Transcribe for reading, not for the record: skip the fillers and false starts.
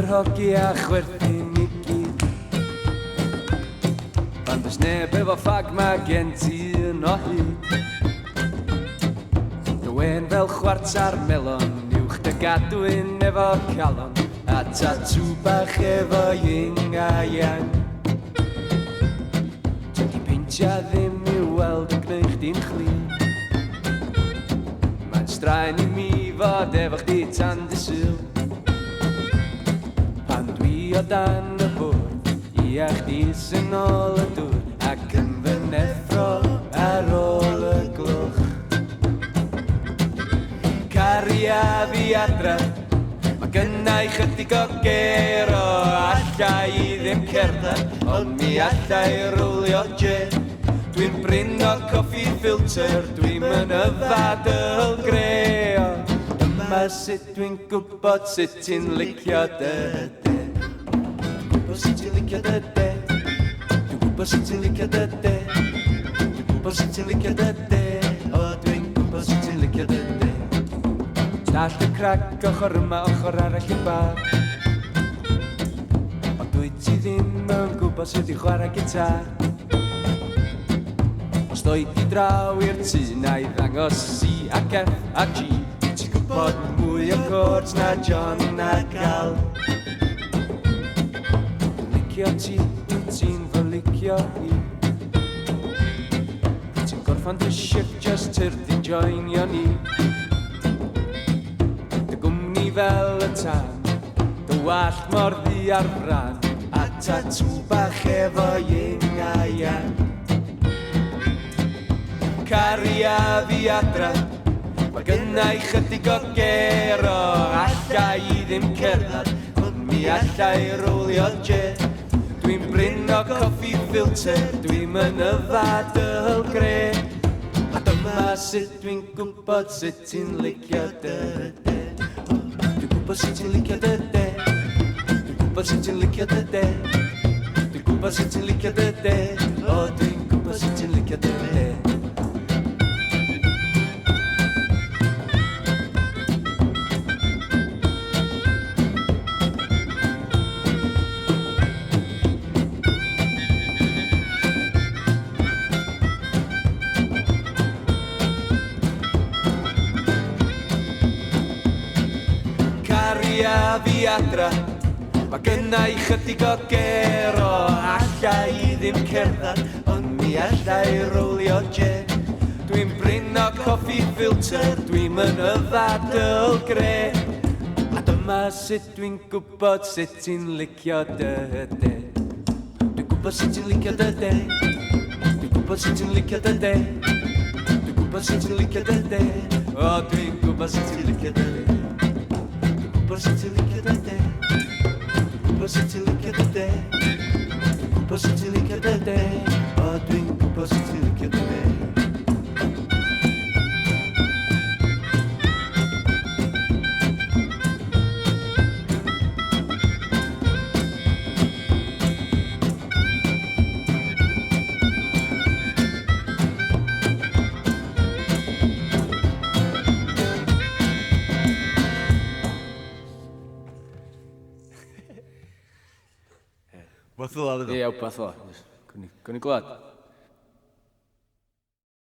yr hogi a chwerthin I gyd. Pan does neb efo ffag ma gen ti yn o hyd. Dy wen fel chwartar melon, uwch dy gadwyn efo calon, a tatŵ bach efo yin a yang. Tydi peintia ddim I weld yn gwneud chdi'n chlin. Mae'n straen I mi fod efo chdi tan dy syl. Pan dwi o dan y bwrdd, I a chdi sy'n ôl y dŵr, ac yn fy neffro ar ôl y glwch. Caria fi adra, mae gynnau chydig o gero, allai I ddim cerdded, ond mi allai rwlio jet. Dwi'n brin o coffi filter, dwi'n mynyfad y greo. Dyma sut dwi'n gwybod sut ti'n licio dy de. Dwi'n gwybod sut ti'n licio dy de. Dwi'n gwybod sut ti'n licio dy de. Dwi'n gwybod sut ti'n licio dy de. O, dwi'n gwybod sut ti'n licio dy de. Start y crac ochr yma, ochr arall I bar. Ond dwi ti ddim yn gwybod sut I chwarae gitar. Os doi di draw i'r tŷ na I ddangos C ac F a G, ti'n gwybod mwy o chords na John a Gal. Licio ti, ti'n fy licio I. Ti'n gorffan dy shift just tyrd I joinio ni. Dy gwmni fel y tan, dy wallt mor ddi ar fran, a tatŵ bach efo yin a yang. Caria fi adra, mae gynnau chydig o gero, allai I ddim cerdded, ond mi allai rwlio jet. Dwi'n brin o coffi filter, dwi'n mynyfad y gre, a dyma sut dwi'n gwybod sut ti'n licio dy de. Dwi'n gwybod sut ti'n licio dy de. Dwi'n gwybod sut ti'n licio dy de. Dwi'n gwybod sut ti'n licio dy de. O, dwi'n gwybod sut ti'n licio dy de. Caria fi adra, mae gynnau chydig o gero, allai I ddim cerdded, ond mi allai rwlio jet. Dwi'n brin o coffi filter, dwi'n mynyfad y gre, a dyma sut dwi'n gwybod sut ti'n licio dy de. Dwi'n gwybod sut ti'n licio dy de. Dwi'n gwybod sut ti'n licio dy de. Dwi'n gwybod sut ti'n licio dy de. O, dwi'n gwybod sut ti'n licio dy de. Gwybod sut ti'n licio dy de. Gwybod sut ti'n licio dy de. Gwybod sut ti'n licio dy de. O, dwi'n gwybod sut ti'n licio dy de. Wbath fel 'a, Ie, wbath o. Gwni glwad.